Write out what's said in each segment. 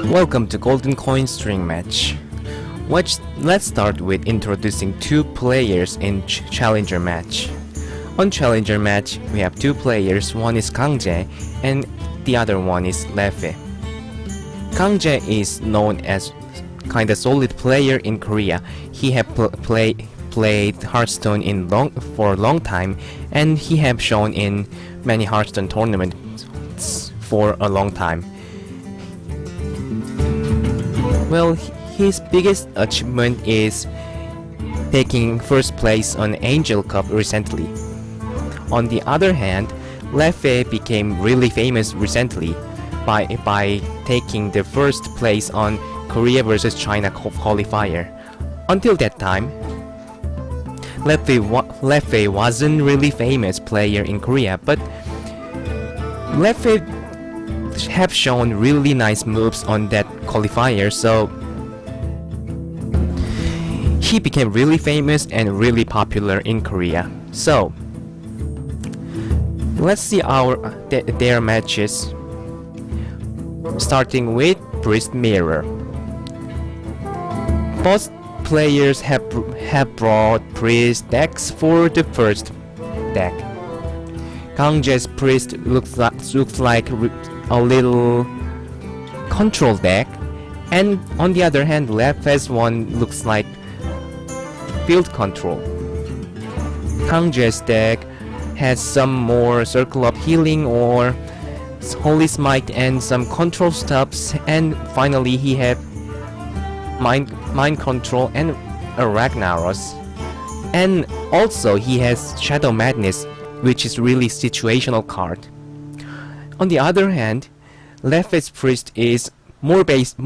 Welcome to Golden Coin String Match. Let's start with introducing two players in Challenger Match. On Challenger Match, we have two players, one is Kangjae and the other one is Leffe. Kangjae is known as kinda solid player in Korea. He have played Hearthstone for a long time, and he have shown in many Hearthstone tournaments for a long time. Well, his biggest achievement is taking first place on Angel Cup recently. On the other hand, Leffe became really famous recently by taking the first place on Korea vs China qualifier. Until that time, Leffe wasn't really famous player in Korea, but Leffe have shown really nice moves on that qualifier, so he became really famous and really popular in Korea. So let's see their matches, starting with Priest Mirror. Both players have brought Priest decks for the first deck. Kangjae's Priest looks like a little control deck, and on the other hand, Leffe's one looks like field control. Kangjae's deck has some more Circle of Healing or Holy Smite and some control stuffs, and finally he had Mind Control and a Ragnaros. And also he has Shadow Madness, which is really situational card. On the other hand, Leffe's Priest is more based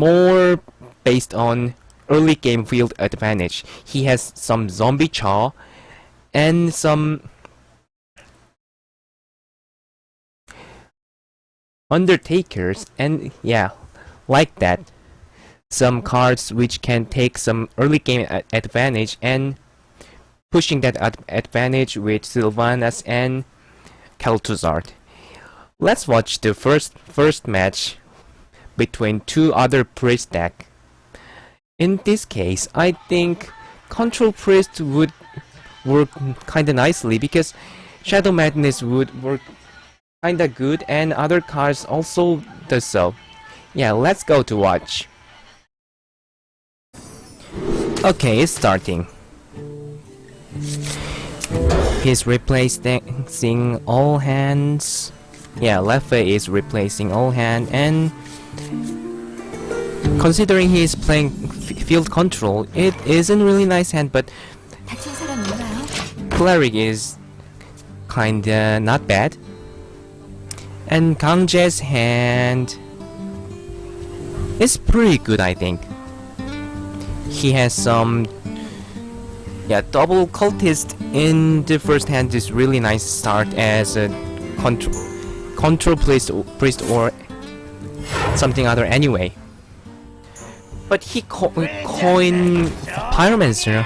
on early game field advantage. He has some Zombie Chaw and some Undertakers, and yeah, like that. Some cards which can take some early game advantage and pushing that advantage with Sylvanas and Kel'Thuzad. Let's watch the first match between two other Priest deck. In this case, I think Control Priest would work kinda nicely because Shadow Madness would work kinda good and other cards also does so. Yeah, let's go to watch. Okay, it's starting. He's replacing all hands. Yeah, Leffe is replacing all hand, and considering he is playing field control, it isn't really nice hand, but Cleric is kinda not bad. And Kangjae's hand is pretty good, I think. He has some double cultist in the first hand is really nice start as a control priest or something other anyway. But he coined Pyromancer.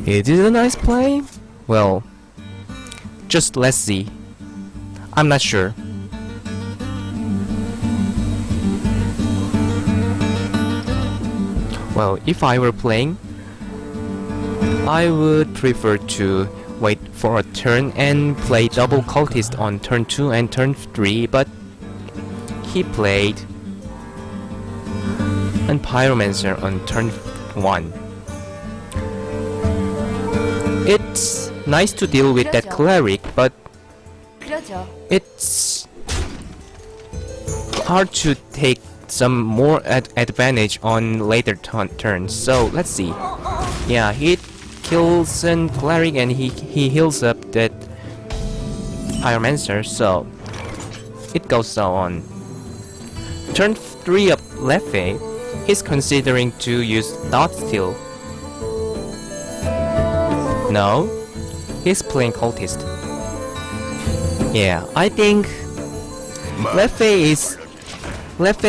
It is a nice play. Well, just let's see. I'm not sure. Well, if I were playing, I would prefer to wait for a turn and play double cultist on turn 2 and turn 3, but he played and Pyromancer on turn 1. It's nice to deal with that Cleric, but it's hard to take some more advantage on later turns. So let's see. Yeah, he kills an Cleric and he heals up that Pyromancer, so it goes so on. Turn 3 of Leffe, he's considering to use Dot Steal. No, he's playing Cultist. Yeah, I think Leffe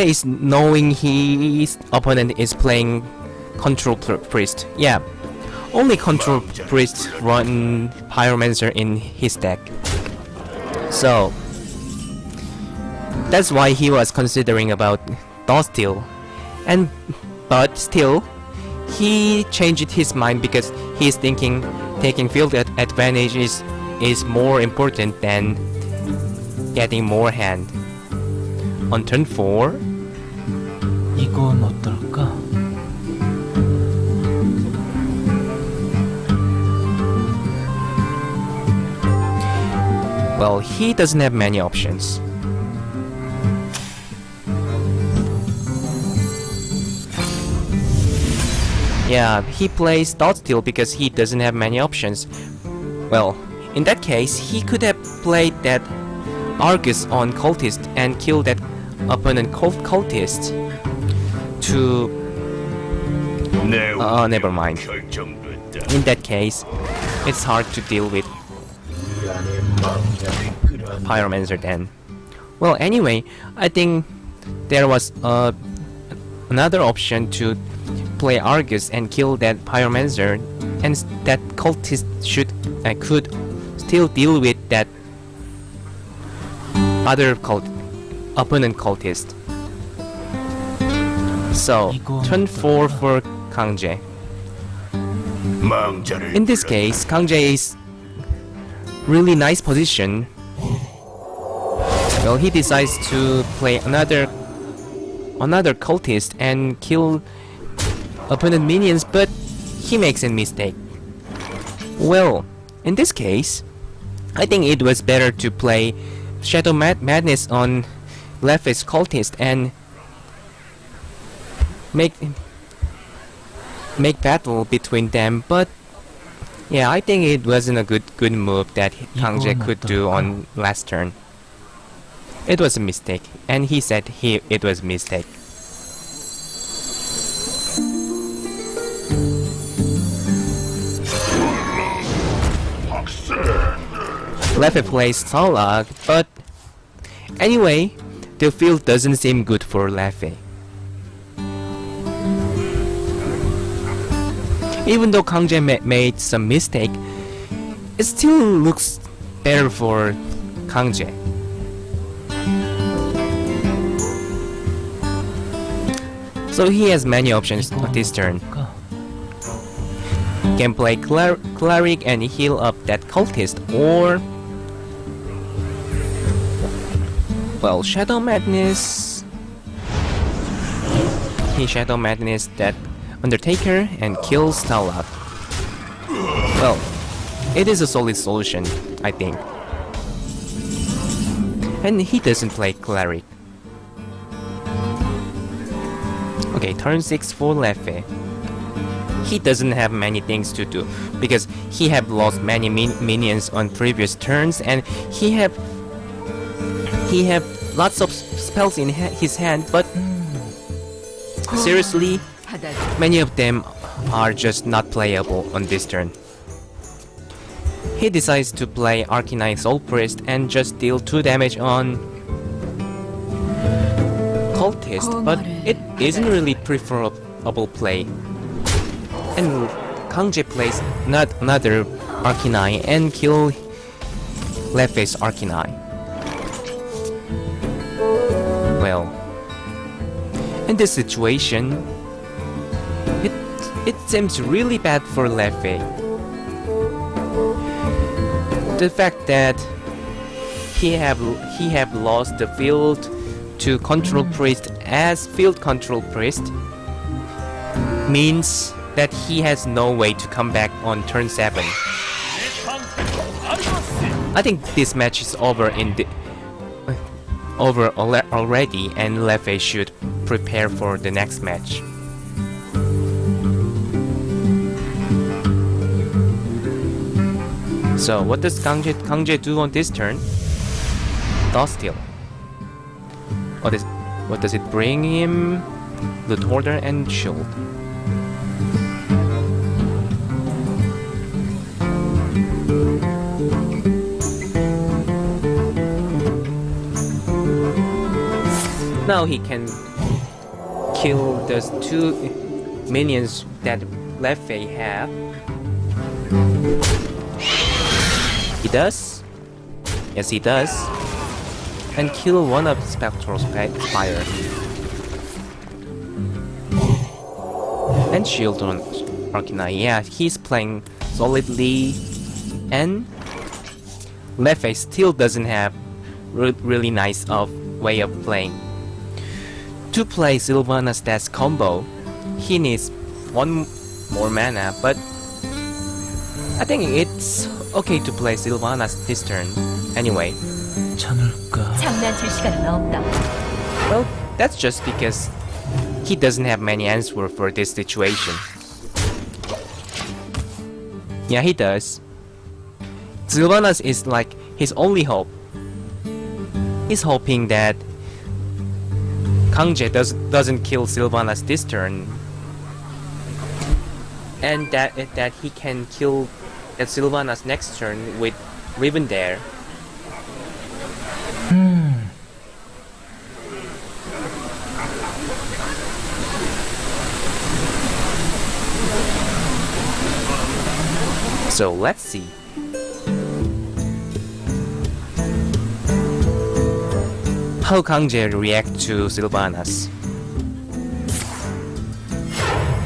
is knowing his opponent is playing Control Priest. Yeah, only Control Priest run Pyromancer in his deck. So That's why he was considering about dot steal. But still, he changed his mind because he's thinking taking field advantage is more important than getting more hand. On turn 4, 이건 어떨까? well, he doesn't have many options. Yeah, he plays dot steal because he doesn't have many options. Well, in that case, he could have played that Argus on cultist and killed that opponent cultist to... never mind. In that case, it's hard to deal with Pyromancer then. Well, anyway, I think there was another option to play Argus and kill that Pyromancer, and that cultist could still deal with that other opponent cultist. So, turn 4 for Kangjae. In this case, Kangjae is really nice position. Well, he decides to play another cultist and kill opponent minions, but he makes a mistake. Well, in this case, I think it was better to play Shadow Madness on Leffe's cultist and make battle between them. But yeah, I think it wasn't a good move that Kangjae could do on last turn. It was a mistake, and he said it was a mistake. Leffe plays Stalag, but anyway, the field doesn't seem good for Leffe. Even though Kangjae made some mistake, it still looks better for Kangjae. So he has many options this turn. Can play Cleric and heal up that cultist, or well, Shadow Madness. He Shadow Madness that Undertaker and kills Stalag. Well, it is a solid solution, I think. And he doesn't play Cleric. Okay, turn 6 for Leffe. He doesn't have many things to do because he have lost many minions on previous turns, and he have lots of spells in his hand, but seriously, many of them are just not playable on this turn. He decides to play Arcanine Soul Priest and just deal 2 damage on cultist, but it isn't really preferable play. And Kangjae plays another Arcanine and kill Leffe's Arcanine. Well, in this situation, it seems really bad for Leffe. The fact that he have lost the field to Control Priest as Field Control Priest means that he has no way to come back on turn 7. I think this match is over already, and Leffe should prepare for the next match. So what does Kangjae do on this turn? Dot Steal. What does it bring him? Loot Hoarder and Shield. Now he can kill those 2 minions that Leffe have. He does? Yes, he does. and kill one of Spectral Fire. And shield on Arcana. Yeah, he's playing solidly. And Leffe still doesn't have really nice way of playing. To play Sylvanas Death combo, he needs one more mana, but I think it's okay to play Sylvanas this turn anyway. 참을까? 장난칠 시간은 없다. Well, that's just because he doesn't have many answers for this situation. Yeah, he does. Sylvanas is like his only hope. He's hoping that Kangjae doesn't kill Sylvanas this turn, and that he can kill that Sylvanas next turn with Riven there. So let's see. How Kangjae react to Sylvanas.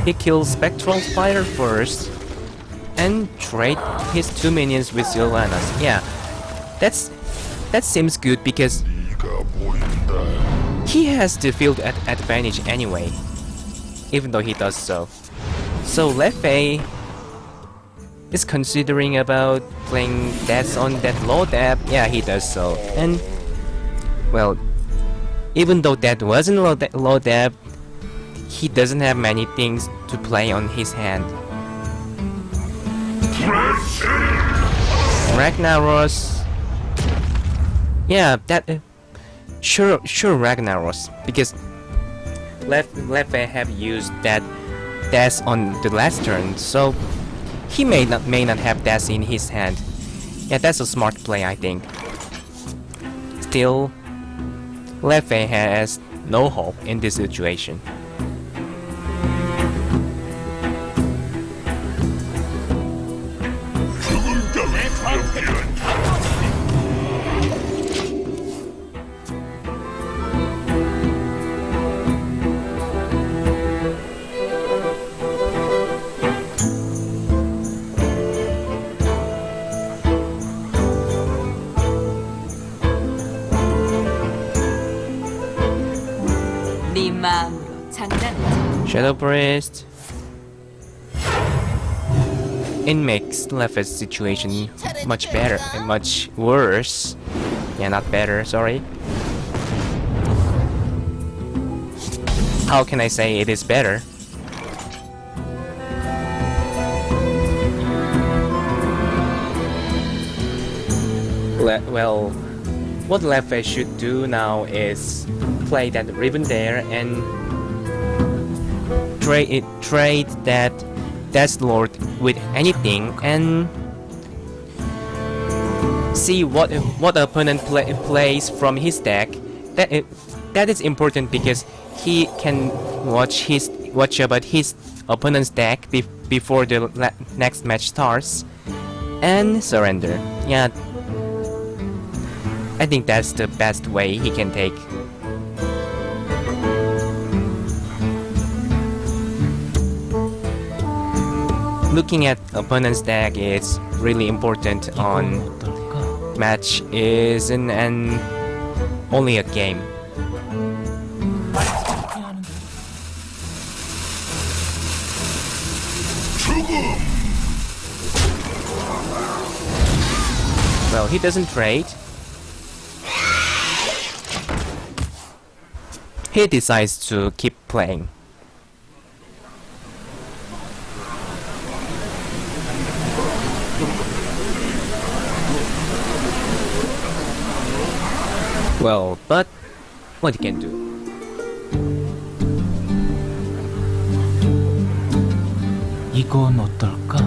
He kills Spectral Fire first and trade his 2 minions with Sylvanas. Yeah, that seems good because he has the field advantage anyway, even though he does so. So Leffe is considering about playing Death on that low depth. Yeah, he does so. And well, even though that wasn't low depth, he doesn't have many things to play on his hand. Ragnaros. Yeah, that sure Ragnaros, because Leffe have used that Death on the last turn, so he may not have Death in his hand. Yeah, that's a smart play, I think. Still, Leffe has no hope in this situation. 네 마음으로 장난을 Shadow Priest. It makes Leffe's situation much better and much worse. Yeah, not better, sorry. How can I say it is better? Well, what Leffe should do now is play that Riven there and trade that Death Lord with anything and see what opponent plays from his deck. That is important because he can watch about his opponent's deck before the next match starts and surrender. Yeah, I think that's the best way he can take. Looking at opponent's deck is really important on 어떨까? match isn't only a game. Well, he doesn't trade. He decides to keep playing. Well, but what he can do? 이건 어떨까?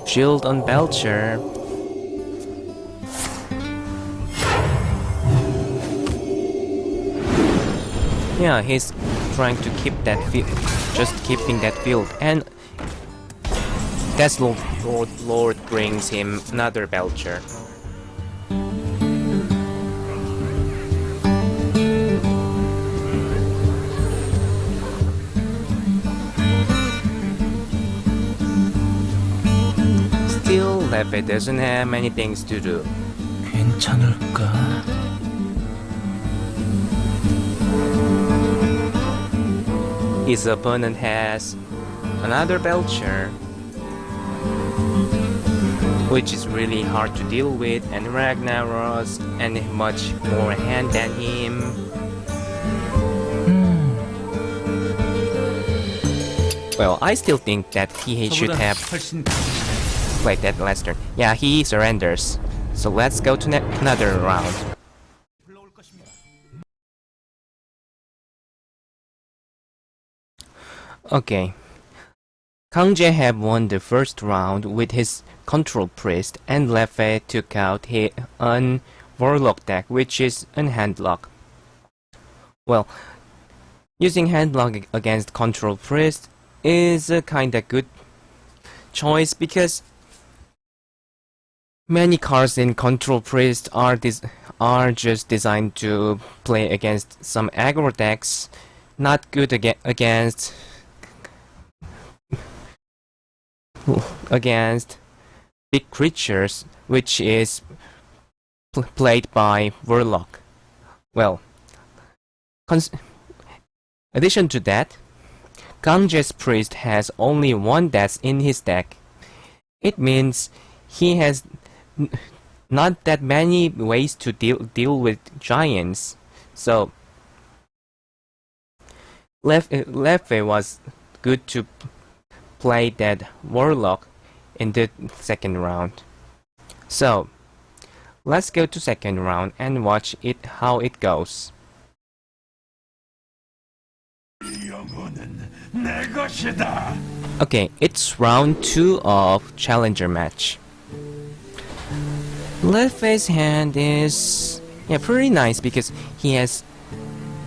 Shield on Belcher. Yeah, he's trying to keep that field, just keeping that field, and Death Lord brings him another Belcher. Still, Leffe doesn't have many things to do. 괜찮을까? His opponent has another Belcher, which is really hard to deal with, and Ragnaros and much more hand than him. Well, I still think that he should 저보다 have 훨씬 played that last turn. Yeah, he surrenders. So let's go to another round. 불러올 것입니다. Okay. Kangjae had won the first round with his control priest, and Leffe took out his warlock deck, which is an handlock. Well, using handlock against control priest is a kinda good choice because many cards in control priest are just designed to play against some aggro decks, not good against big creatures, which is played by Warlock. Well, addition to that, Kangjae's priest has only one death in his deck. It means he has not that many ways to deal with giants. So Leffe was good to play that Warlock in the second round. So let's go to second round and watch how it goes. Okay, it's round 2 of Challenger match. Leffe's hand is pretty nice because he has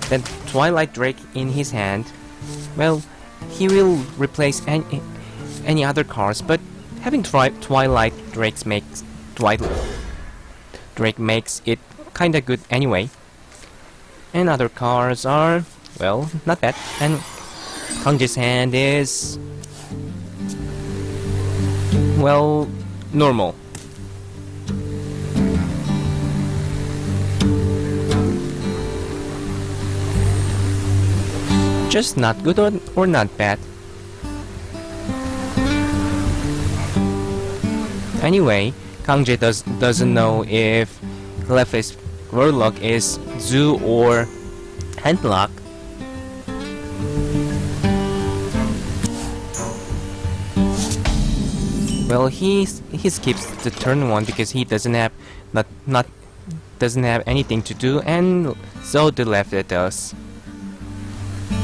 that Twilight Drake in his hand. Well, he will replace any other cards, but having Twilight Drake makes it kinda good anyway. And other cards are, well, not bad. And Kangjae's hand is, well, normal. Just not good or not bad. Anyway, Kangjae doesn't know if Leffe's Warlock is Zoo or Handlock. Well, he skips the turn 1 because he doesn't have anything to do, and so the Leffe does.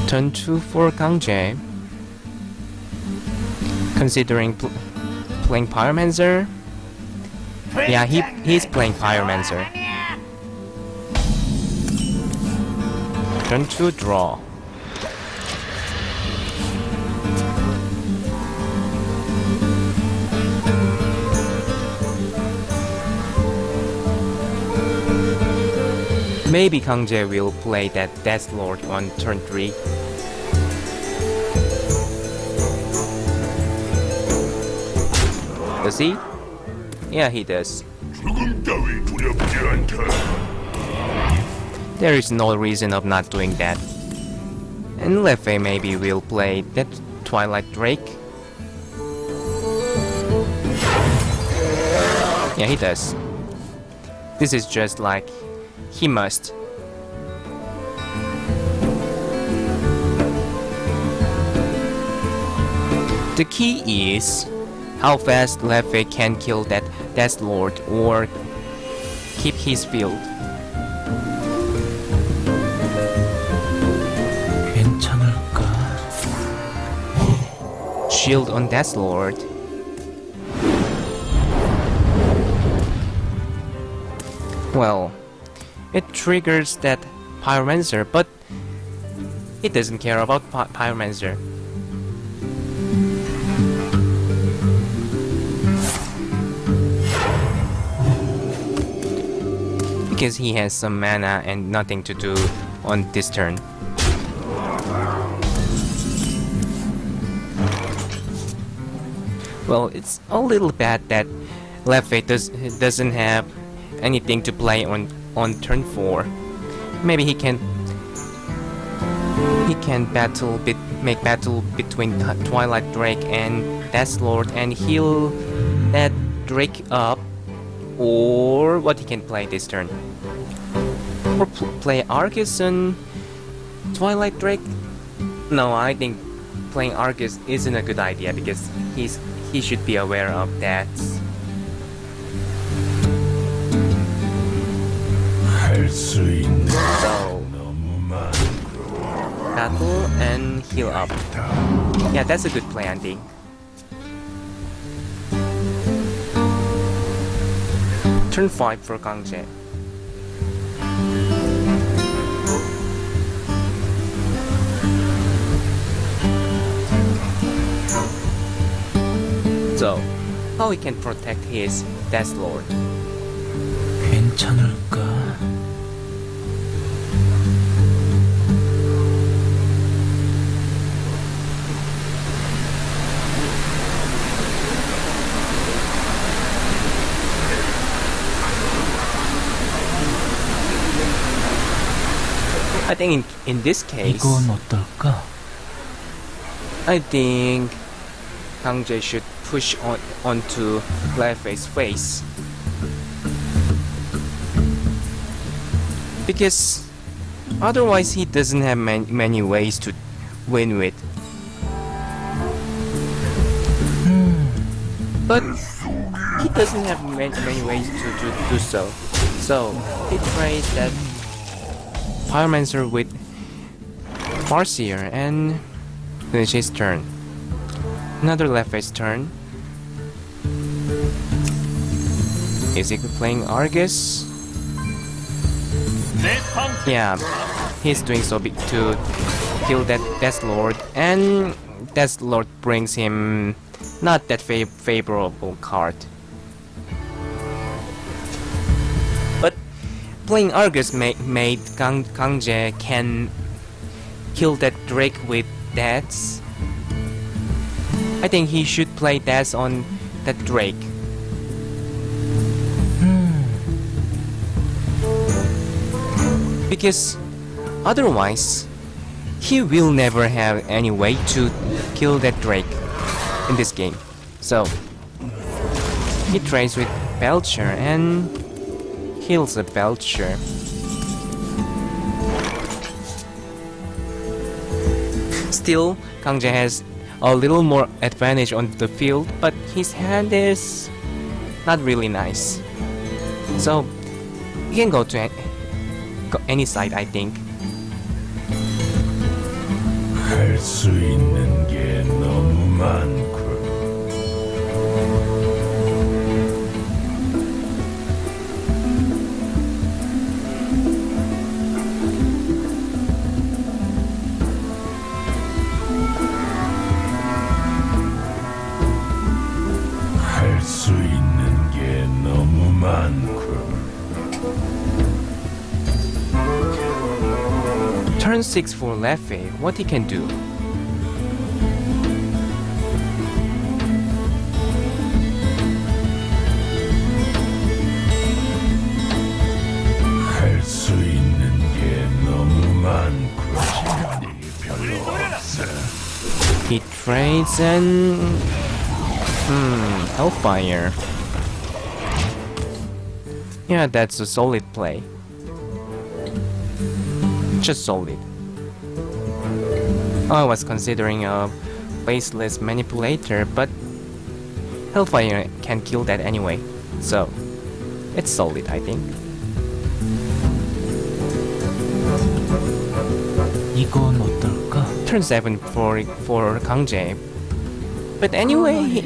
Turn 2 for Kangjae. Considering playing Pyromancer. Yeah, he's playing Pyromancer. Turn 2 draw. Maybe Kangjae will play that Death Lord on turn 3. Does he? Yeah, he does. There is no reason of not doing that. And Leffe maybe will play that Twilight Drake. Yeah, he does. This is just like he must. The key is how fast Leffe can kill that Death Lord or keep his field. 괜찮을까? Shield on Death Lord. Well, it triggers that Pyromancer, but it doesn't care about Pyromancer. because he has some mana and nothing to do on this turn. Well, it's a little bad that Leffe doesn't have anything to play on turn 4. Maybe he can make battle between Twilight Drake and Death Lord and heal that Drake up, or what he can play this turn, or play Argus on Twilight Drake. No, I think playing Argus isn't a good idea because he should be aware of that. So battle and heal up. Yeah, that's a good play, I think. Turn 5 for Kangjae. So, how he can protect his Death Lord? 괜찮을까? I think in this case, 이건 어떨까? I think Kangjae should push onto Leffe's face, because otherwise he doesn't have many ways to win with. But he doesn't have many ways to do so. So he tries that Pyromancer with Farseer and finish his turn. Another Leffe's turn. Is he playing Argus? Yeah, he's doing so to kill that Death Lord, and Death Lord brings him not that favorable card. But playing Argus made Kangjae can kill that Drake with Deaths. I think he should play Deaths on that Drake. Because otherwise, he will never have any way to kill that Drake in this game. So, he trades with Belcher and heals a Belcher. Still, Kangjae has a little more advantage on the field, but his hand is not really nice. So, he can go to any side, I think. 할 수 있는 게 너무 많고 할 수 있는 게 너무 많고 Turn 6 for Leffe, what he can do? 할 수 있는 게 너무 많고 시간이 별로 없어. He trades and... Hellfire. Yeah, that's a solid play. Just solid. I was considering a faceless manipulator, but Hellfire can kill that anyway, so it's solid, I think. 이건 어떨까? Turn 7 for Kangjae. But anyway,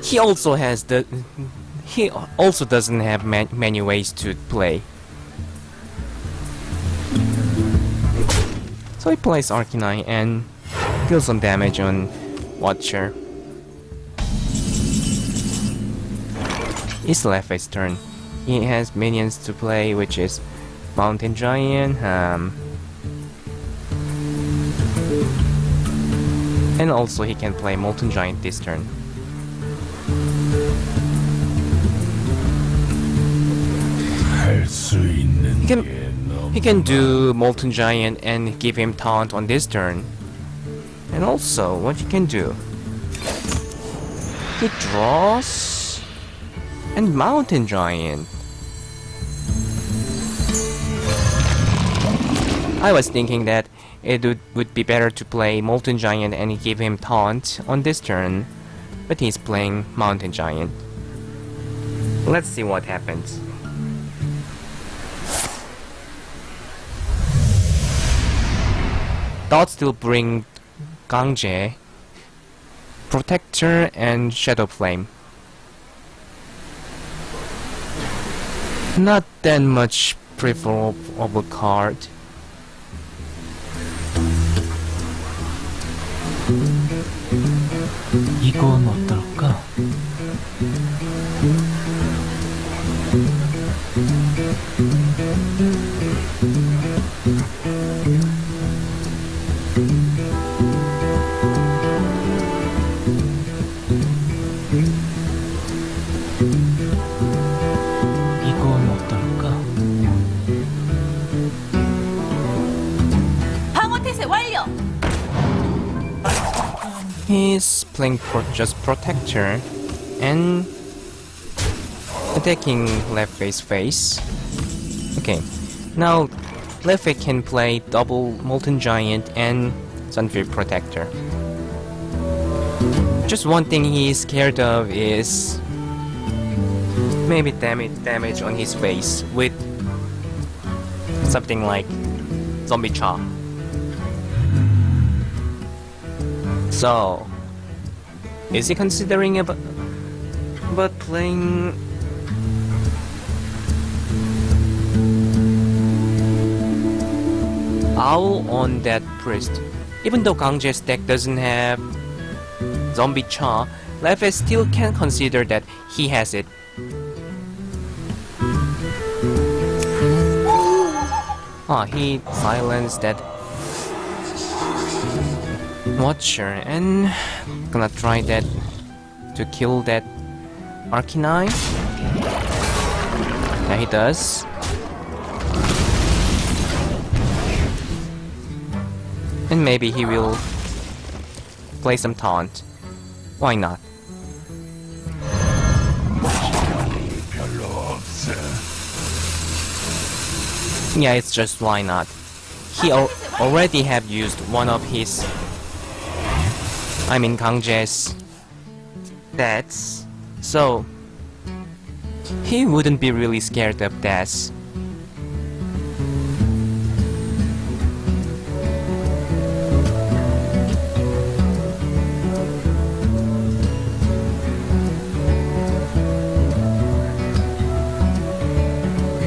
he also has he also doesn't have many ways to play. So he plays Arcanine and deals some damage on Watcher. It's Leffe's turn. he has minions to play, which is Mountain Giant, and also he can play Molten Giant this turn. 할 수 있는 He can- 게 너무 He can do Molten Giant and give him taunt on this turn. And also, what he can do? He draws and Mountain Giant. I was thinking that it would be better to play Molten Giant and give him taunt on this turn, but he's playing Mountain Giant. Let's see what happens. Thoughts still bring Kangjae, Protector, and Shadow Flame. Not that much preferable card. 이건 어떨까? 이건 어떨까? 방어 태세 완료. He's playing just Protector and attacking Leffe's face. Okay, now Leffe can play double Molten Giant and Sunfield Protector. Just one thing he's scared of is maybe damage on his face with something like Zombie Cha. So, is he considering about playing Owl on that priest? Even though Kangjae's deck doesn't have Zombie Cha, Leffe still can consider that he has it. He silenced that Watcher and gonna try that to kill that Arcanine. Yeah, he does. And maybe he will play some taunt. Why not? 별로 없어. Yeah, it's just why not. He already have used one of his, Kangjae's stats, so he wouldn't be really scared of that.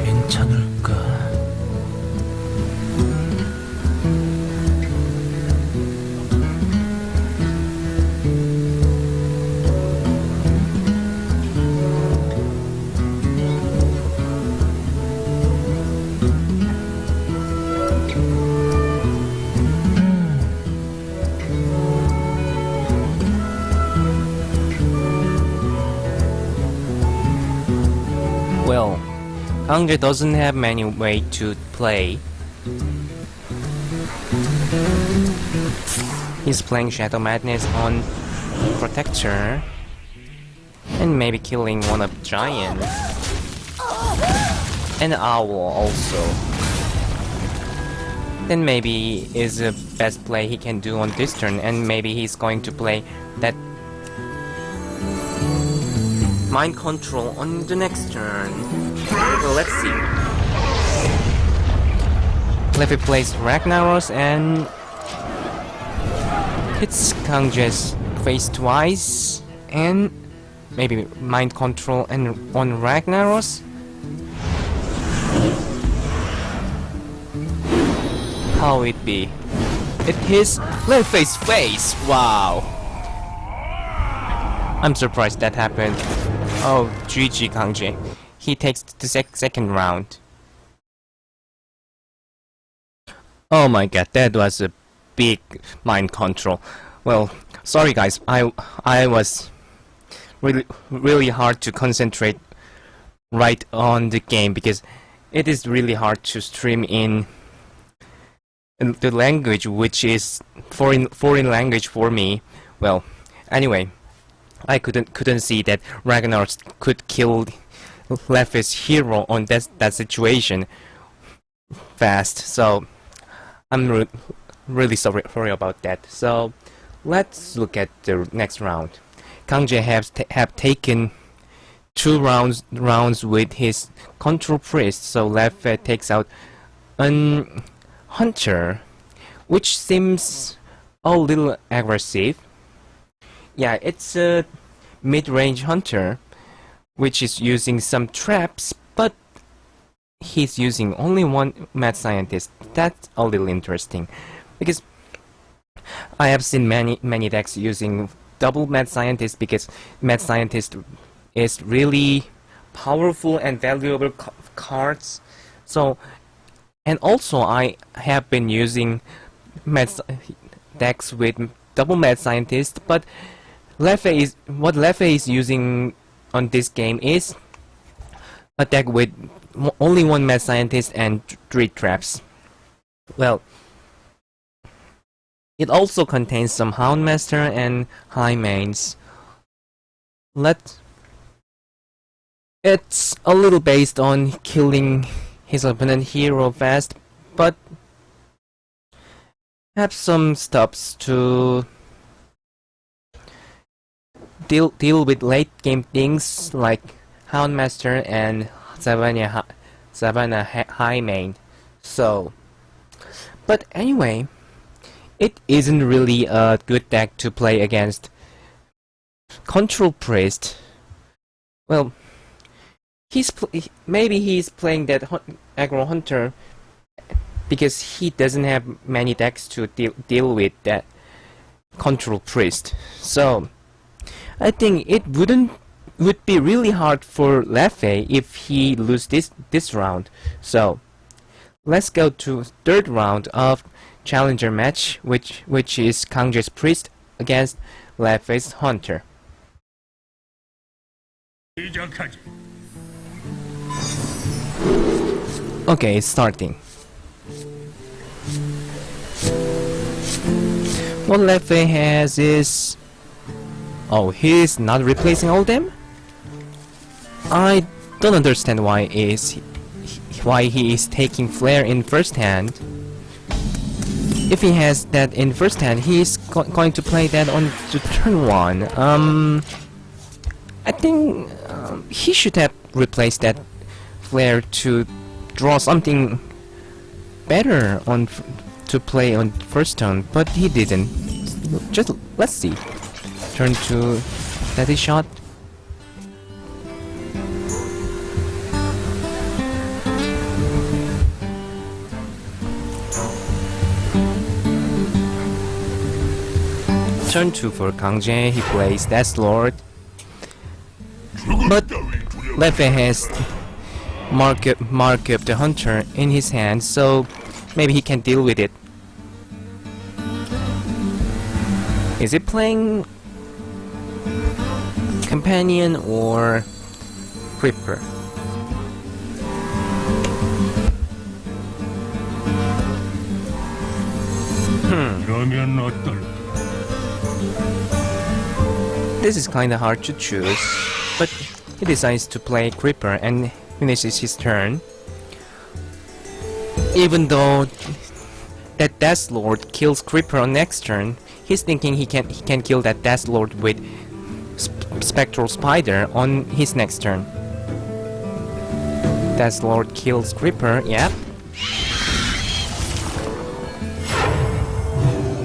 괜찮을까? Well, Kangjae doesn't have many way to play. He's playing Shadow Madness on Protector and maybe killing one of Giant and Owl also. Then maybe is the best play he can do on this turn, and maybe he's going to play that Mind Control on the next turn. So let's see. Leffe plays Ragnaros and hits Kangjae's face twice, and maybe Mind Control and on Ragnaros. How it be? It hits Leffe's face. Wow. I'm surprised that happened. Oh, GG Kangjae. he takes the second round. Oh my god, that was a big mind control. Well, sorry guys, I was really hard to concentrate right on the game because it is really hard to stream in the language which is foreign language for me. Well, anyway, I couldn't see that Ragnar could kill Leffe's hero on that situation fast. So I'm really sorry about that. So let's look at the next round. Kangjae have taken 2 rounds with his control priest. So Leffe takes out an hunter, which seems a little aggressive. Yeah, it's a mid-range hunter, which is using some traps, but he's using only 1 mad scientist. That's a little interesting, because I have seen many decks using double mad scientist, because mad scientist is really powerful and valuable cards. So, and also I have been using decks with double mad scientist, but what Leffe is using on this game is a deck with only 1 mad scientist and 3 traps. Well, it also contains some Houndmaster and High Mains. It's a little based on killing his opponent hero fast, but have some stops to deal with late game things like Houndmaster and Savannah High Main. So, but anyway, it isn't really a good deck to play against Control Priest. Well, maybe he's playing that aggro hunter because he doesn't have many decks to deal with that Control Priest. So I think it would be really hard for Leffe if he loses this round. So let's go to 3rd round of challenger match, which is Kangjae's priest against Leffe's hunter. Okay, it's starting. What Leffe has is... oh, he's not replacing all them? I don't understand why he is taking Flare in first hand. If he has that in first hand, he is going to play that on to turn 1. I think he should have replaced that Flare to draw something better to play on first turn, but he didn't. Just let's see. Turn to steady shot. Turn 2 for Kangjae, he plays Death Lord. But Leffe has mark up the hunter in his hand, so maybe he can deal with it. Is it playing Companion or Creeper? This is kinda hard to choose, but he decides to play Creeper and finishes his turn. Even though that Death Lord kills Creeper on next turn, he's thinking he can kill that Death Lord with Spectral Spider on his next turn. Death Lord kills Creeper, yep.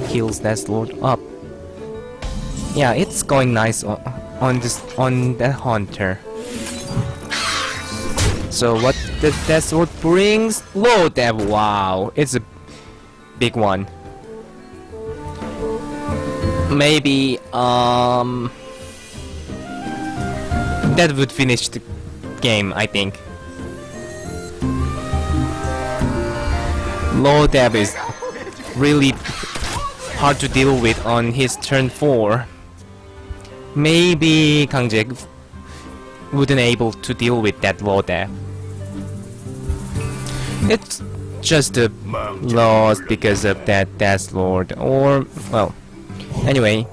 Kills Death Lord up. Yeah, it's going nice on that hunter. So what the Death Lord brings? Low Dev, wow, it's a big one. Maybe that would finish the game, I think. Low Dev is really hard to deal with on his turn 4. Maybe Kangjae wouldn't able to deal with that low Dev. It's just a loss because of that Death Lord, or well, anyway,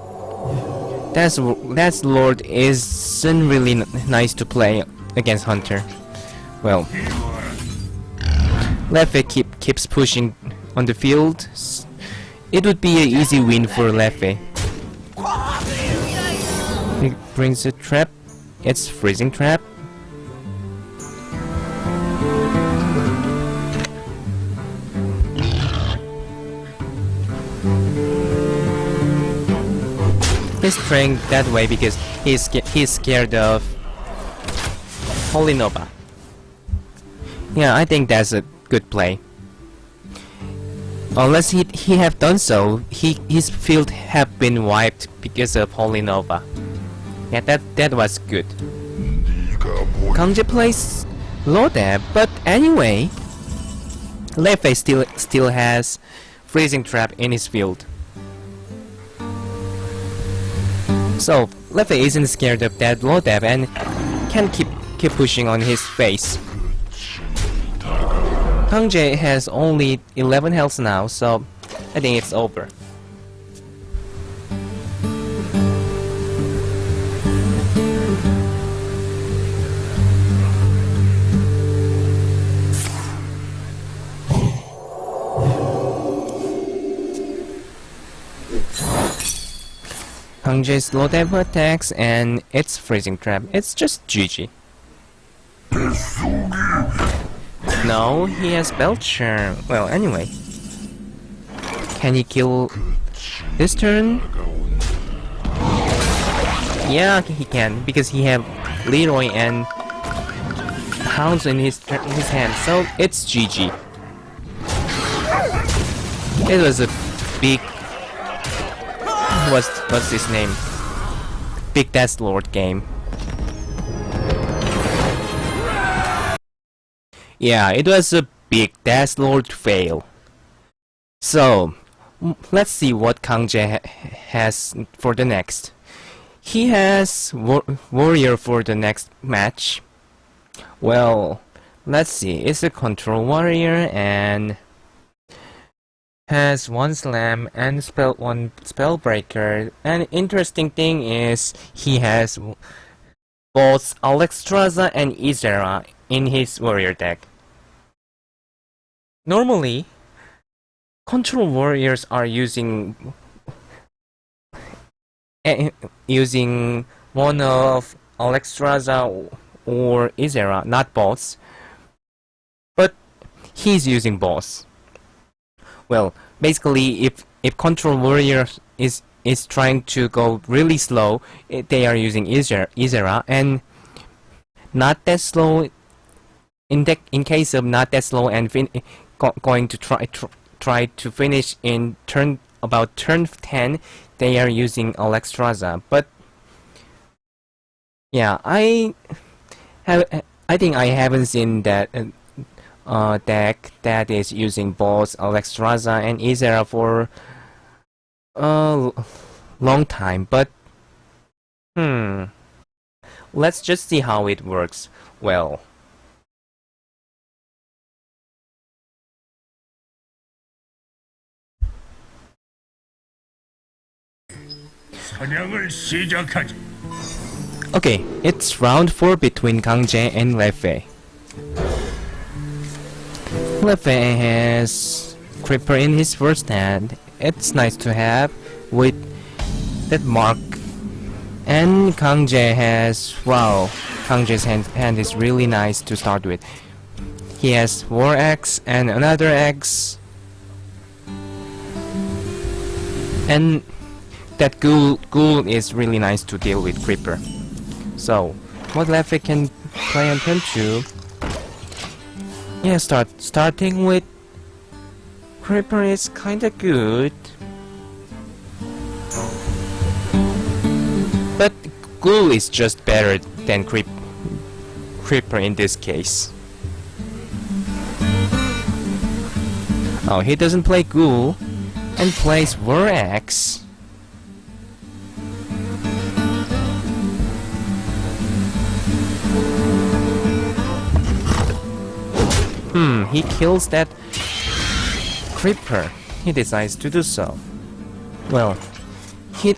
Death Lord isn't really nice to play against Hunter. Well, Leffe keeps pushing on the field. It would be an easy win for Leffe. He brings a trap. It's freezing trap. He's playing that way because he's scared of Holy Nova. Yeah, I think that's a good play. Unless he have done so, his field have been wiped because of Holy Nova. Yeah, that was good. Kangjae plays low Dev, but anyway, Leffe still has freezing trap in his field. So Leffe isn't scared of that low Dev and can keep pushing on his face. Kangjae has only 11 health now, so I think it's over. Kangjae's low Dev attacks and it's freezing trap. It's just GG. No, he has Belcher. Well, anyway. Can he kill this turn? Yeah, he can, because he have Leroy and Hounds in his hand, so it's GG. It was a big... What's his name? Big Death Lord game. Yeah, it was a big Death Lord fail. So, let's see what Kangjae has for the next. He has Warrior for the next match. Well, let's see. It's a Control Warrior and has one Slam and one Spellbreaker. And interesting thing is he has both Alexstrasza and Izera in his Warrior deck. Normally, Control Warriors are using one of Alexstrasza or Izera, not both. But he's using both. Well, basically, if Control Warrior is trying to go really slow, they are using Izera, and not that slow. In case of not that slow and going to try to finish in about turn 10, they are using Alexstrasza. But yeah, I think I haven't seen that deck that is using both Alexstrasza and Izera for a long time. But let's just see how it works. Well. Okay, it's round 4 between Kangjae and Leffe. Leffe has Creeper in his first hand. It's nice to have with that mark. And Kangjae has... wow, Kangjae's hand is really nice to start with. He has War Axe and another Axe. And that ghoul is really nice to deal with Creeper. So, what Leffe can play on turn 2? Yeah, starting with Creeper is kinda good. But ghoul is just better than Creeper in this case. Oh, he doesn't play Ghoul and plays War Axe. He kills that Creeper. He decides to do so. Well,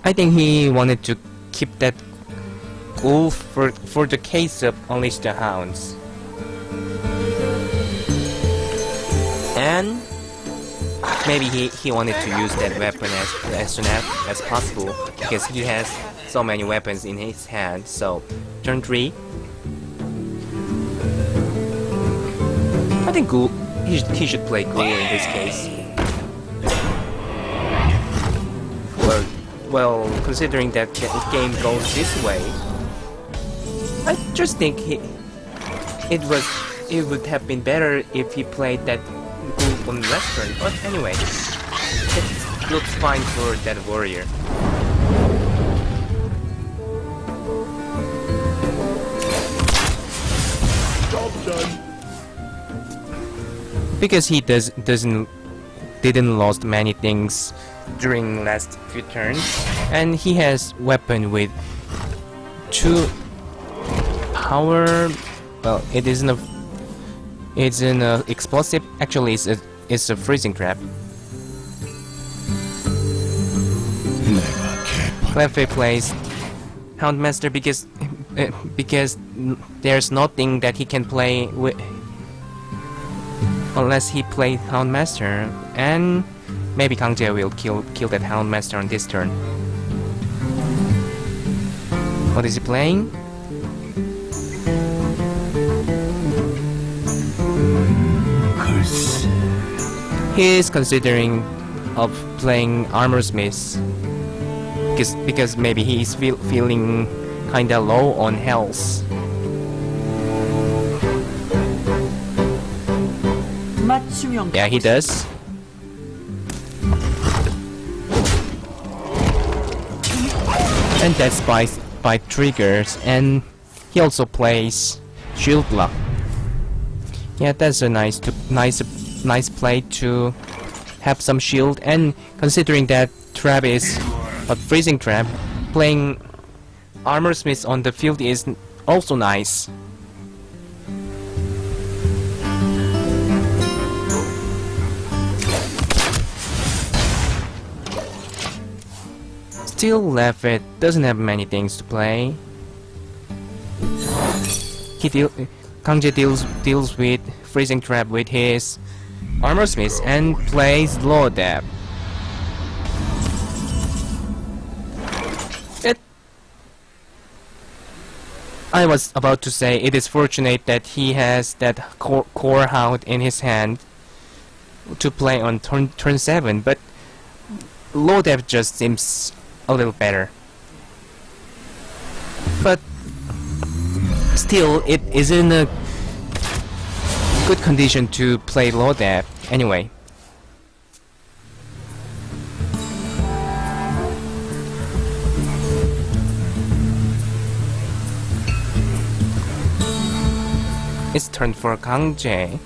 I think he wanted to keep that Ghoul for the case of Unleash the Hounds. And maybe he wanted to use that weapon as soon as possible, because he has so many weapons in his hand. So, turn 3. I think Ghoul, he should play Ghoul in this case. Well, considering that the game goes this way, I just think it would have been better if he played that Ghoul on Western. But anyway, it looks fine for that warrior. Job done. Because he didn't lost many things during last few turns, and he has weapon with 2 power. Well, it's an explosive. Actually, it's a freezing trap. Leffe plays Houndmaster because there's nothing that he can play with unless he plays Houndmaster, and maybe Kangjae will kill that Houndmaster on this turn. What is he playing? He is considering of playing Armorsmith because maybe he is feeling kinda low on health. Yeah, he does. And that's by triggers, and he also plays Shield Block. Yeah, that's a nice play to have some shield, and considering that trap is a freezing trap, playing Armorsmith on the field is also nice. Still, Leffe doesn't have many things to play. Kangjae deals with freezing trap with his Armorsmith and plays Low Dab. I was about to say it is fortunate that he has that core hound in his hand to play on turn 7, but Low Dab just seems a little better. But still, it is in a good condition to play Low Dab anyway. It's turn for Kangjae.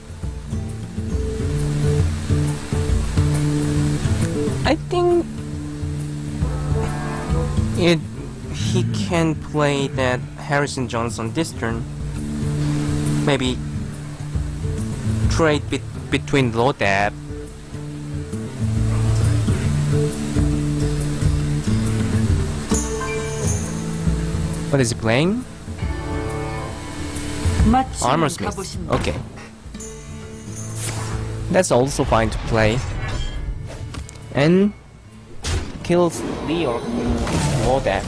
I think he can play that Harrison Johnson this turn. Maybe trade between Low Dab. What is he playing? Armorsmith. Okay. That's also fine to play. And kills Leo with Low Dab.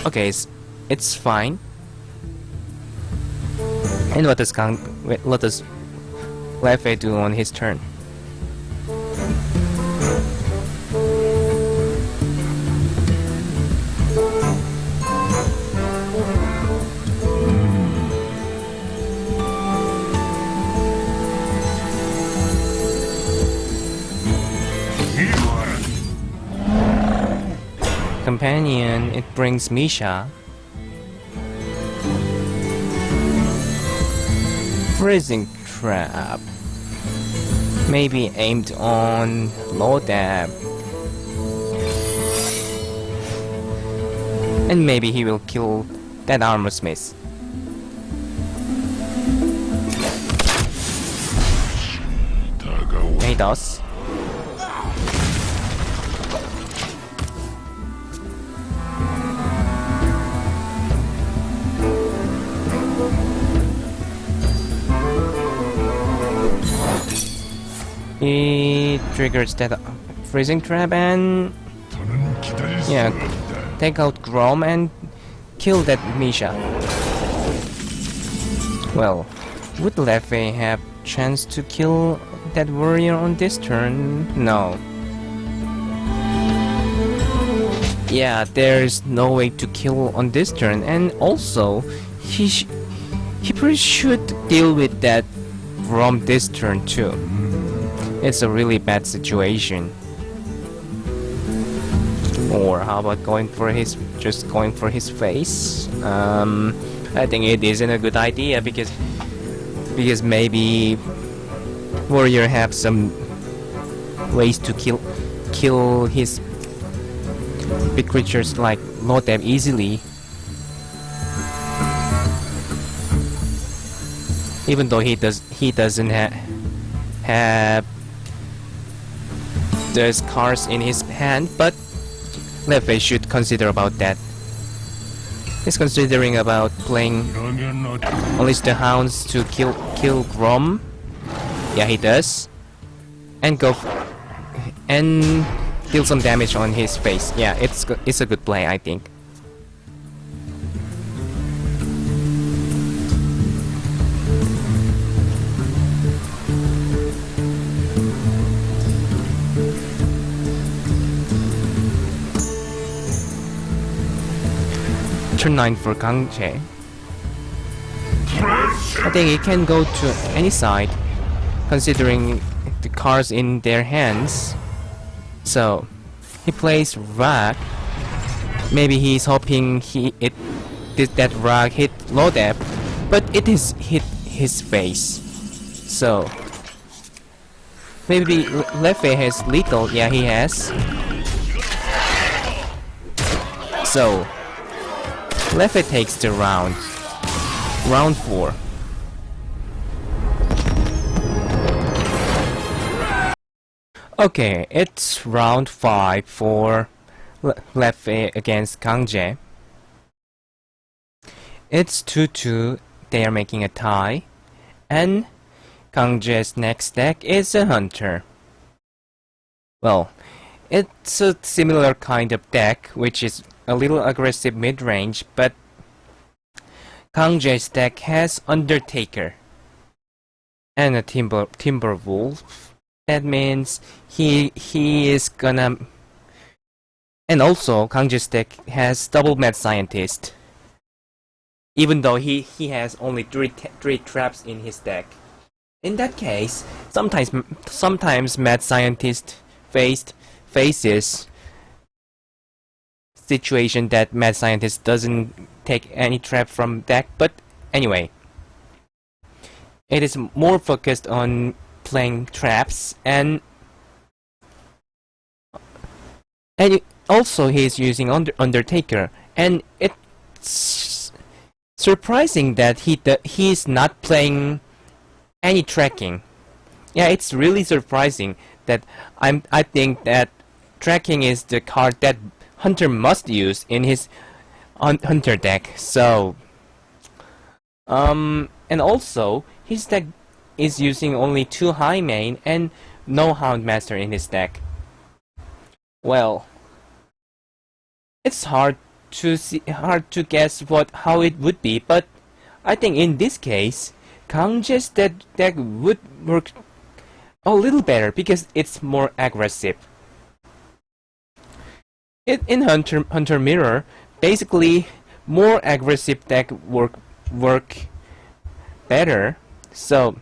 Okay, it's fine. And what does Leffe do on his turn? Companion, it brings Misha. freezing trap. Maybe aimed on Lodab. And maybe he will kill that armor smith. And he does. He triggers that freezing trap and yeah, take out Grom and kill that Misha. Well, would Leffe have chance to kill that warrior on this turn? No. Yeah, there's no way to kill on this turn, and also he pretty should deal with that Grom this turn too. It's a really bad situation. Or how about going for his face? I think it isn't a good idea because maybe warrior have some ways to kill his big creatures like Lodeb easily. Even though he doesn't have those cards in his hand, but Leffe should consider about that. He's considering about playing Unleash the Hounds to kill Grom. Yeah, he does. And and deal some damage on his face. Yeah, it's a good play, I think. Turn 9 for Kangjae. I think he can go to any side, considering the cards in their hands. So he plays Rag. Maybe he's hoping that Rag hit Lodeb, but it is hit his face. So maybe Leffe has lethal. Yeah, he has. So Leffe takes the round. Round 4. Okay, it's round 5 for Leffe against Kangjae. It's 2-2. They are making a tie. And Kangjae's next deck is a Hunter. Well, it's a similar kind of deck, which is a little aggressive mid-range, but Kangjae's deck has Undertaker and a Timberwolf. That means he is gonna, and also Kangjae's deck has double Mad Scientist, even though he has only three traps in his deck. In that case, sometimes Mad Scientist faces situation that Mad Scientist doesn't take any trap from deck, but anyway, it is more focused on playing traps, and also he's using Undertaker, and it's surprising that he's not playing any tracking. Yeah, it's really surprising that I think that tracking is the card that Hunter must use in his Hunter deck. So and also his deck is using only 2 high main and no Houndmaster in his deck. Well, it's hard to guess how it would be, but I think in this case Kangjae's deck would work a little better because it's more aggressive. In Hunter Mirror, basically more aggressive deck work better. So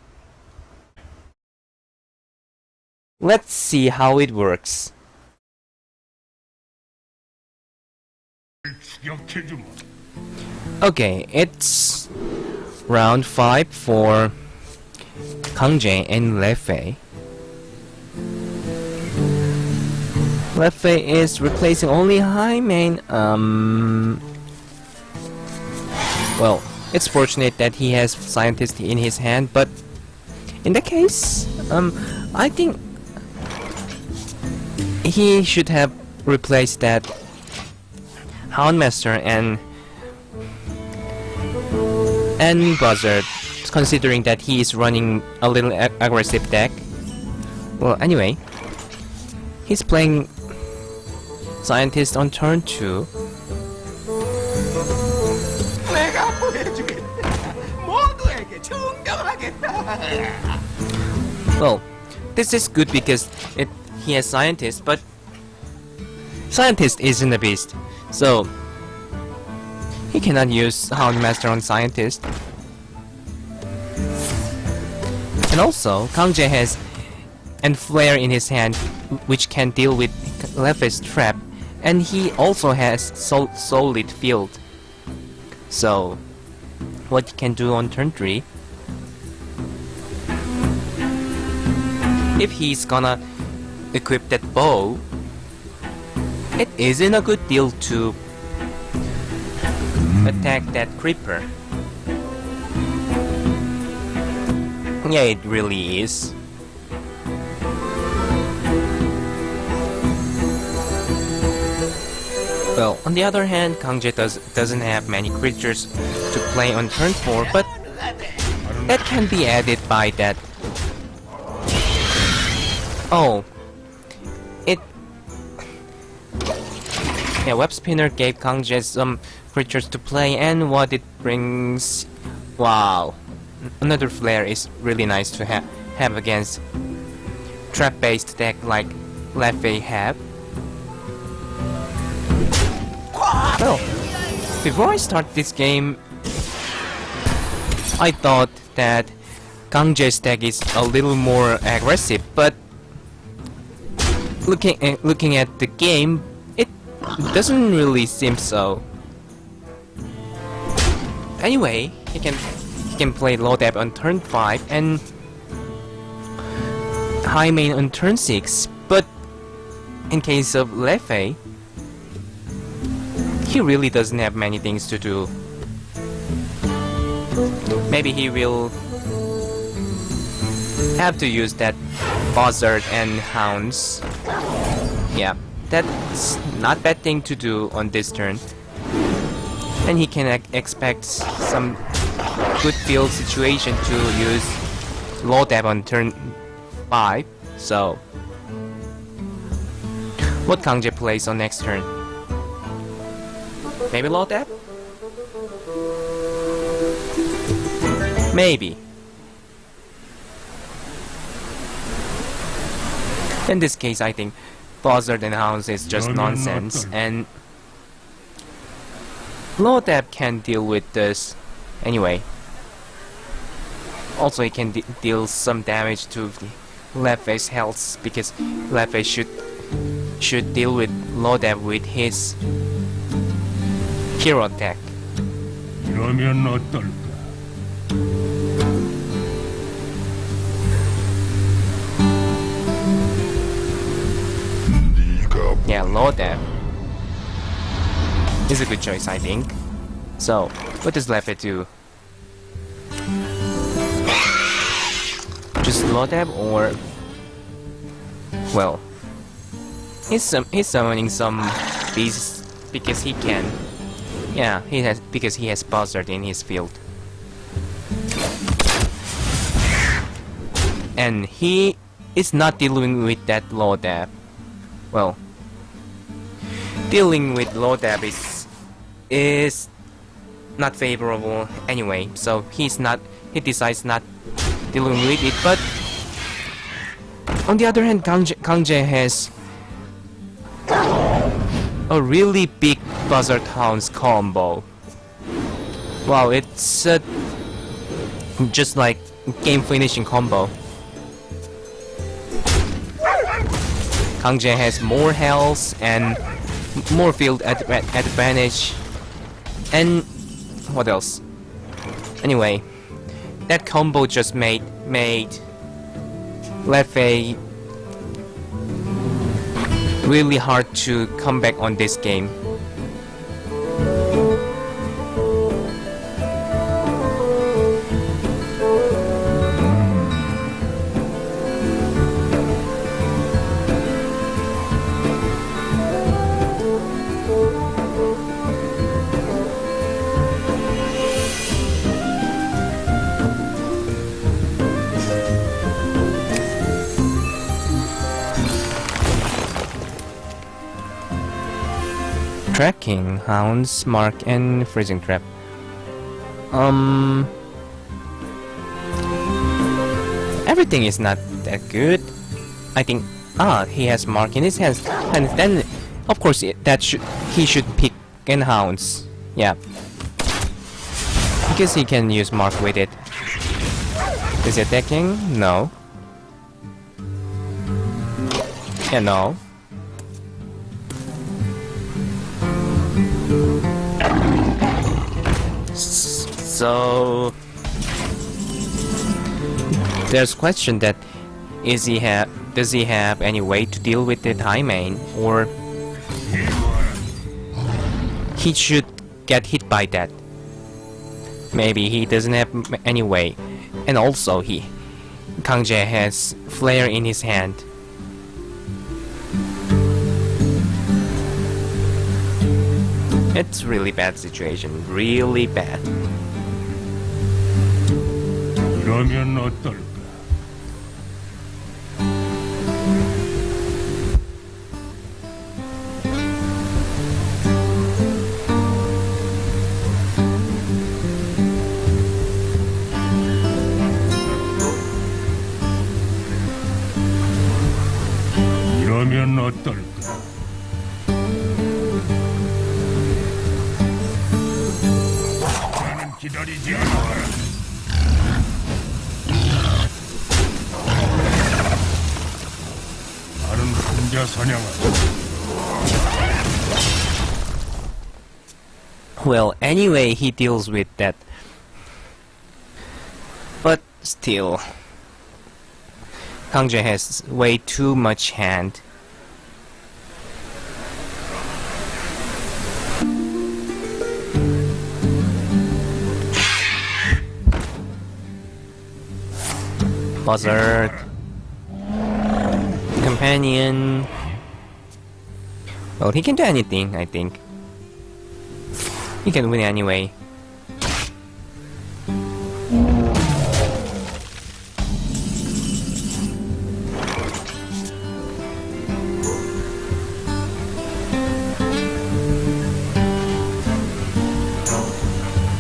let's see how it works. Okay, it's round 5 for Kangjae and Leffe. Leffe is replacing only high main. Well, it's fortunate that he has scientist in his hand, but in that case, I think he should have replaced that Houndmaster and Buzzard, considering that he is running a little aggressive deck. Well, anyway, he's playing Scientist on turn 2. 내가 보여주겠다. 모두에게 증명하겠다. Well, this is good because he has Scientist, but Scientist isn't a beast, so he cannot use Houndmaster on Scientist. And also, Kangjae has and Flare in his hand, which can deal with Leffe's trap, and he also has solid field. So, what he can do on turn 3? If he's gonna equip that bow, it isn't a good deal to attack that creeper. Yeah, it really is. Well, on the other hand, Kangjae doesn't have many creatures to play on turn 4, but that can be added by that. Oh, yeah, Web Spinner gave Kangjae some creatures to play, and what it brings, wow, another Flare is really nice to have against trap-based deck like Leffe have. Well, before I start this game, I thought that Kangjae's deck is a little more aggressive, but looking at the game, it doesn't really seem so. Anyway, he can play low depth on turn 5 and high main on turn 6, but in case of Leffe, he really doesn't have many things to do. Maybe he will have to use that Buzzard and Hounds. Yeah, that's not bad thing to do on this turn. And he can expect some good field situation to use low depth on turn 5. So, what Kangjae plays on next turn? Maybe low depth? Maybe. In this case, I think Buzzard and Hounds is just nonsense, and low depth can deal with this anyway. Also, he can deal some damage to Leffe's health, because Leffe should deal with low depth with his hero attack. 이러면 어떨까? Yeah, low depth is a good choice, I think. So, what does Leffe do? Just low depth, or well, he's summoning some beasts because he can. Yeah, because he has Buzzard in his field. And he is not dealing with that low depth. Well, dealing with low depth is not favorable anyway, so he decides not dealing with it. But on the other hand, Kangjae has a really big Buzzard Hounds combo. Wow, it's just like game finishing combo. Kangjae has more health and more field advantage, and what else? Anyway, that combo just made Leffe really hard to come back on this game. Tracking, hounds, mark, and freezing trap. Everything is not that good. I think. He has mark in his hands, and then, of course, he should pick in hounds. Yeah, because he can use mark with it. Is he attacking? No. Yeah, no. So there's question that does he have any way to deal with the high main, or he should get hit by that. Maybe he doesn't have any way, and also Kangjae has flare in his hand. It's really bad situation, really bad. 이러면 어떨까? 이러면 어떨까? 나는 기다리지 않아. 나는 혼자 사냥한다. Well, anyway, he deals with that. But still, Kangjae has way too much hand. Buzzard. Companion. Well, he can do anything, I think. He can win anyway.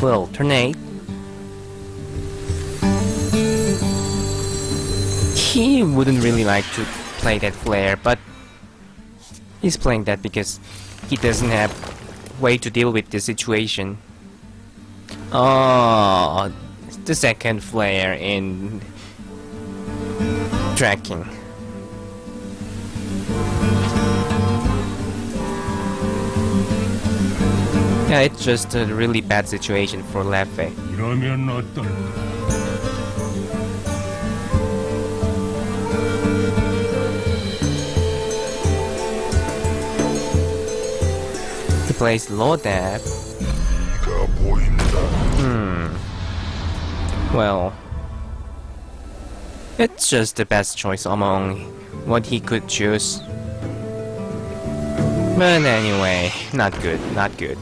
Well, turn 8. He wouldn't really like to play that flare, but he's playing that because he doesn't have way to deal with the situation. Oh, the second flare in tracking. Yeah, it's just a really bad situation for Leffe. 이러면 어떨까? He plays low dab. Well, it's just the best choice among what he could choose. But anyway, not good, not good.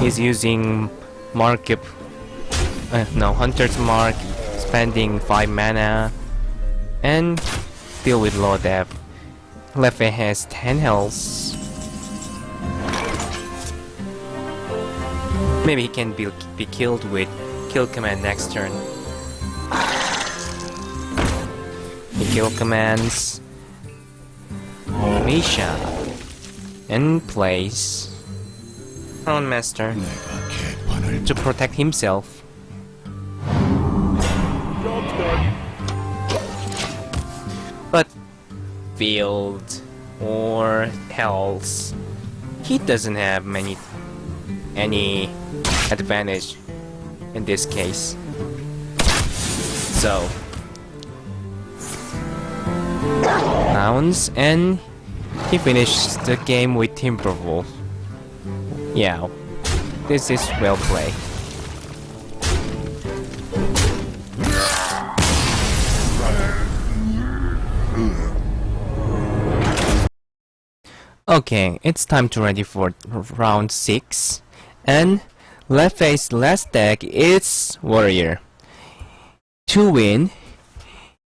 He's using Hunter's Mark, spending 5 mana, and deal with low depth. Leffe has 10 health. Maybe he can be killed with kill command next turn. He kill commands Misha and plays Crown Master to protect himself. field or health, he doesn't have any advantage in this case. So rounds, and he finished the game with Timberwolf. Yeah, this is well played. Okay, it's time to ready for round 6, and Leffe's last deck is Warrior. To win,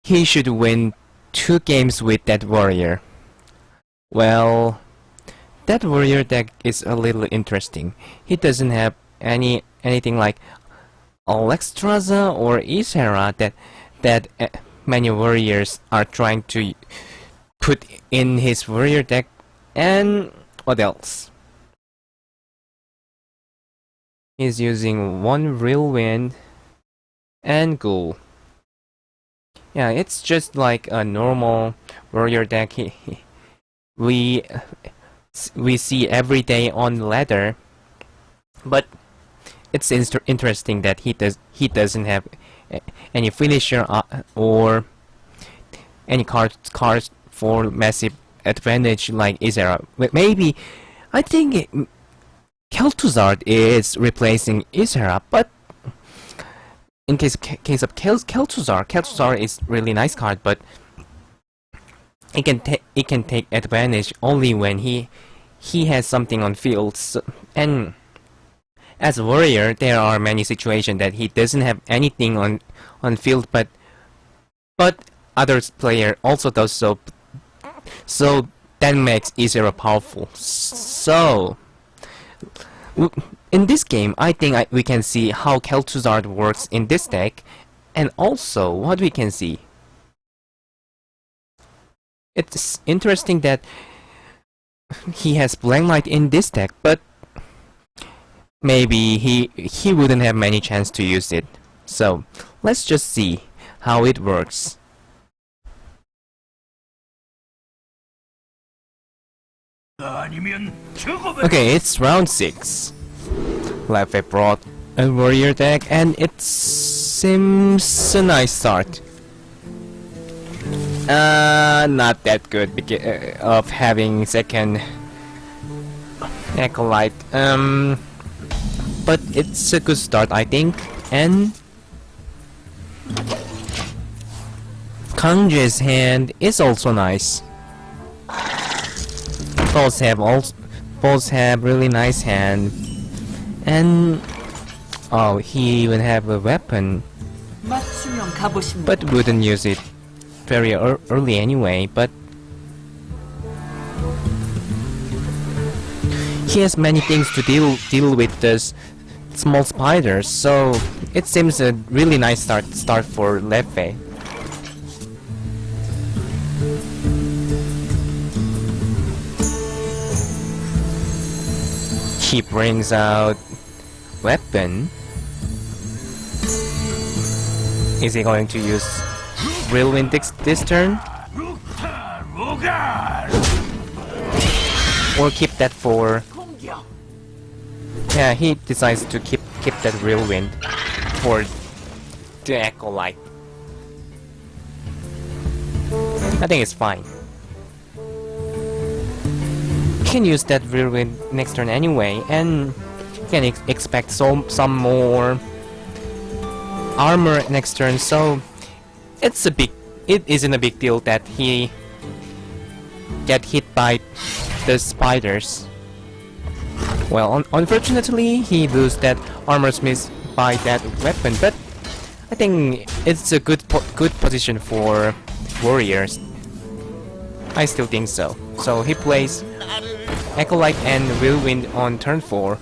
he should win 2 games with that Warrior. Well, that Warrior deck is a little interesting. He doesn't have anything like Alexstrasza or Ysera that many Warriors are trying to put in his Warrior deck. And what else? He's using 1 real wind and ghoul. Yeah, it's just like a normal warrior deck we see every day on ladder. But it's interesting that he doesn't have any finisher or any cards for massive advantage like Ysera. Maybe I think Kel'Thuzad is replacing Ysera, but in case of Kel'Thuzad is really nice card, but it can take advantage only when he has something on field. So, and as a warrior, there are many situations that he doesn't have anything on field, but other player also does so. So that makes Ysera powerful. So in this game, I think we can see how Kel'Thuzad works in this deck, and also what we can see. It's interesting that he has Blank Light in this deck, but maybe he wouldn't have many chance to use it. So let's just see how it works. Okay, it's round 6. Leffe brought a warrior deck, and it seems a nice start. Not that good because of having second acolyte. But it's a good start, I think. And Kangjae's hand is also nice. Both have really nice hand, and oh, he even have a weapon, but wouldn't use it very early anyway. But he has many things to deal with those small spiders, so it seems a really nice start for Leffe. He brings out weapon. Is he going to use real wind this turn? Or keep that for... Yeah, he decides to keep that real wind for the acolyte. I think it's fine. Can use that real wind next turn anyway, and can expect some more armor next turn. So it isn't a big deal that he get hit by the spiders. Well, unfortunately, he lose that armor smith by that weapon, but I think it's a good position for warriors. I still think so. So he plays Acolyte and Whirlwind on turn 4.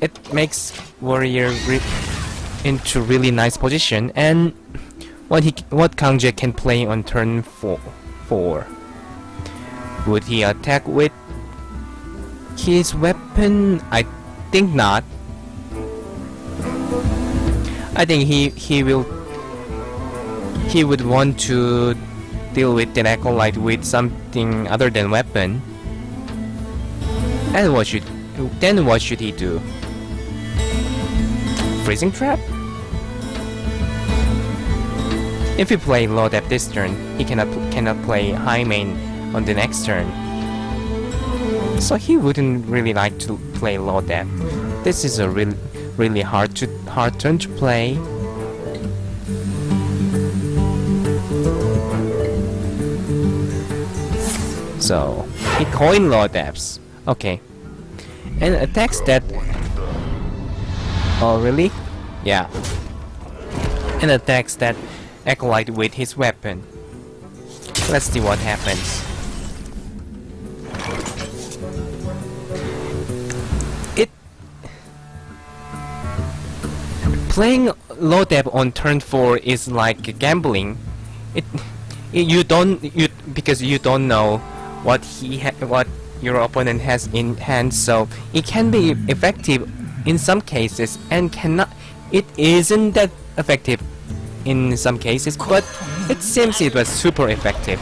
It makes Warrior into really nice position, and what Kangjae can play on turn 4. Would he attack with his weapon? I think not. I think he would want to deal with an acolyte with something other than weapon, and what should he do? Freezing trap? If he play low depth this turn, he cannot play high main on the next turn. So he wouldn't really like to play low depth. This is a really hard turn to play. So he coin low depths. Okay. And attacks that. Oh really? Yeah. And attacks that acolyte with his weapon. Let's see what happens. Playing low depth on turn 4 is like gambling. Because you don't know what your opponent has in hand, so it can be effective in some cases and it isn't that effective in some cases, but it seems it was super effective.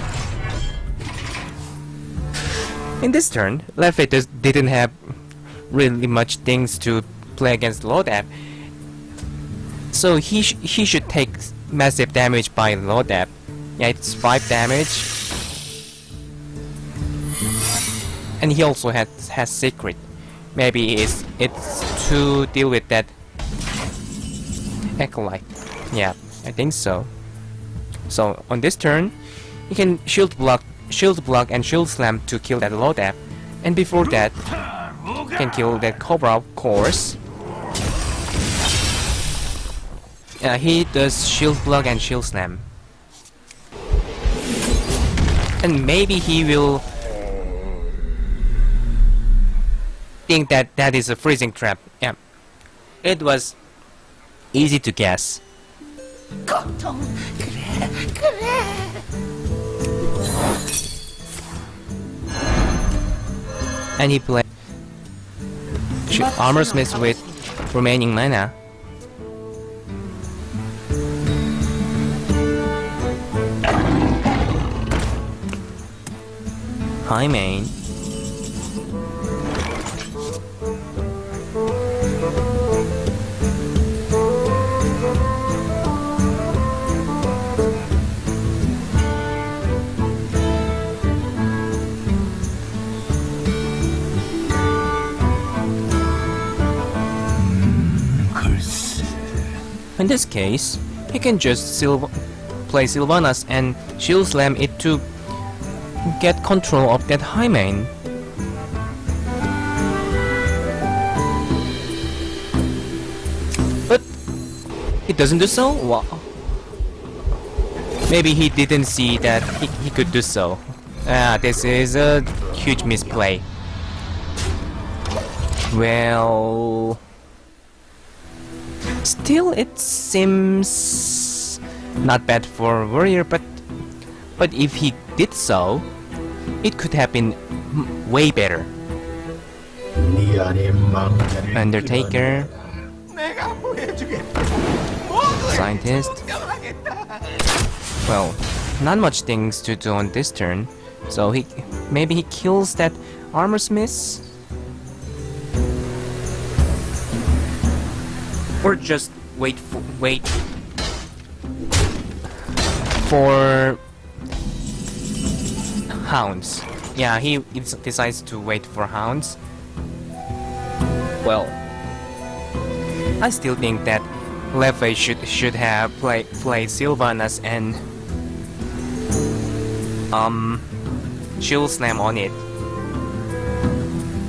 In this turn, Leffe didn't have really much things to play against low depth, so he should take massive damage by low depth. Yeah, it's 5 damage. And he also has secret. Maybe it's to deal with that acolyte. Yeah, I think so. So on this turn, you can shield block and shield slam to kill that low depth. And before that, you can kill that Cobra, of course. He does shield block and shield slam. And maybe he will think that that is a freezing trap. Yeah, it was easy to guess. 고통 그래. And he played armor smith with remaining mana. High main. In this case, he can just play Sylvanas and shield slam it to get control of that high main. But he doesn't do so? Wow. Maybe he didn't see that he could do so. This is a huge misplay. Well, still it seems not bad for Warrior, but if he did so, it could have been way better. Undertaker, 내가 보여주겠다. Scientist. Well, not much things to do on this turn, so maybe he kills that armor smith, or just wait for hounds. Yeah, he decides to wait for hounds. Well, I still think that Leffe should have played Sylvanas and shield slam on it.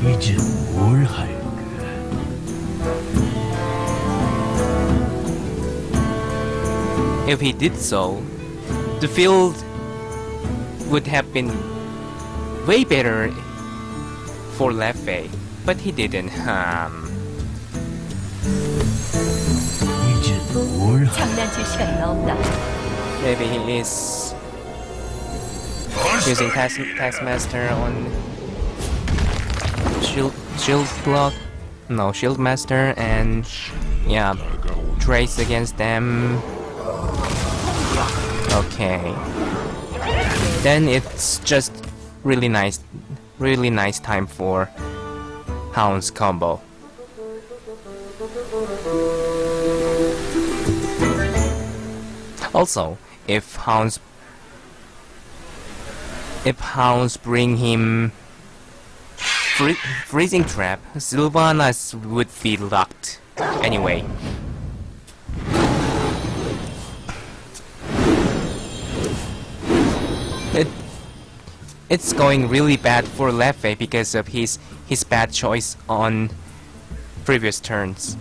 이제 뭘 할까? If he did so, the field would have been way better for Leffe, but he didn't. 이제 뭘 할까? 장난칠 시간은 없다. Maybe he is using Taskmaster on shield block. No, shield master, and yeah, trace against them. Okay. then it's just really nice time for Hound's combo. Also, if Hounds bring him freezing trap, Sylvanas would be locked anyway. It's going really bad for Leffe because of his bad choice on previous turns.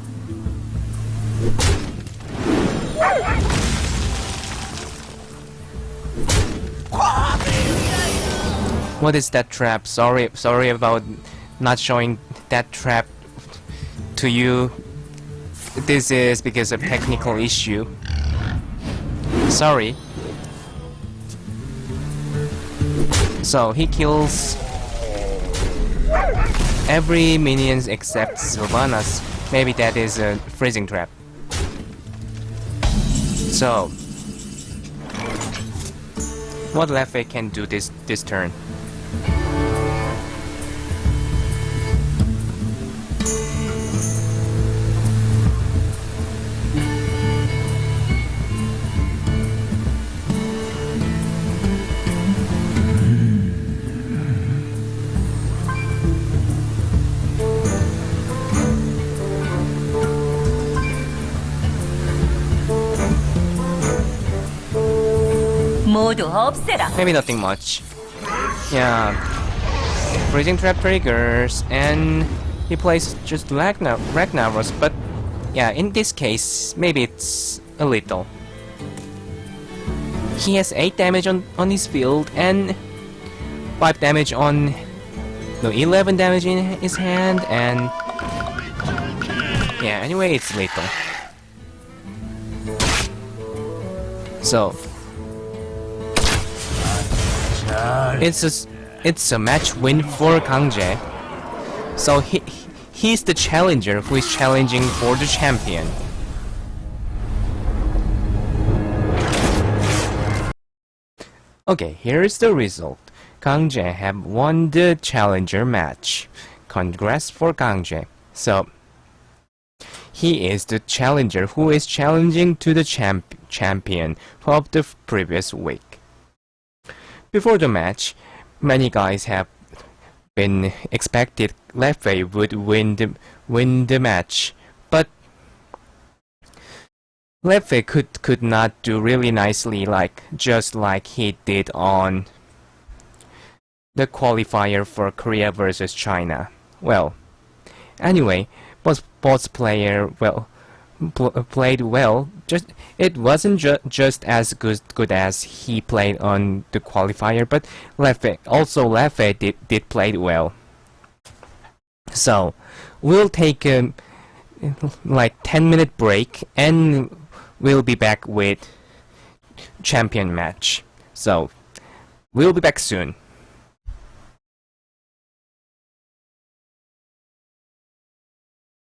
What is that trap? Sorry about not showing that trap to you. This is because of technical issue. Sorry. So he kills every minions except Sylvanas. Maybe that is a freezing trap. So what Leffe can do this turn? 모두 없애라. Maybe nothing much. Yeah. Freezing trap triggers and he plays just Ragnaros, but yeah, in this case, maybe it's a little. He has 8 damage on his field and 5 damage on... no, 11 damage in his hand and... yeah, anyway, it's little. So... It's a match win for Kangjae. So he's the challenger who is challenging for the champion. Okay, here is the result. Kangjae have won the challenger match. Congrats for Kangjae. So he is the challenger who is challenging to the champion of the previous week. Before the match, many guys have been expected Leffe would win the match, but Leffe could not do really nicely just like he did on the qualifier for Korea versus China. Well, anyway, both player played well. It wasn't just as good as he played on the qualifier, but Leffe did play well. So we'll take a 10-minute break and we'll be back with champion match. So we'll be back soon.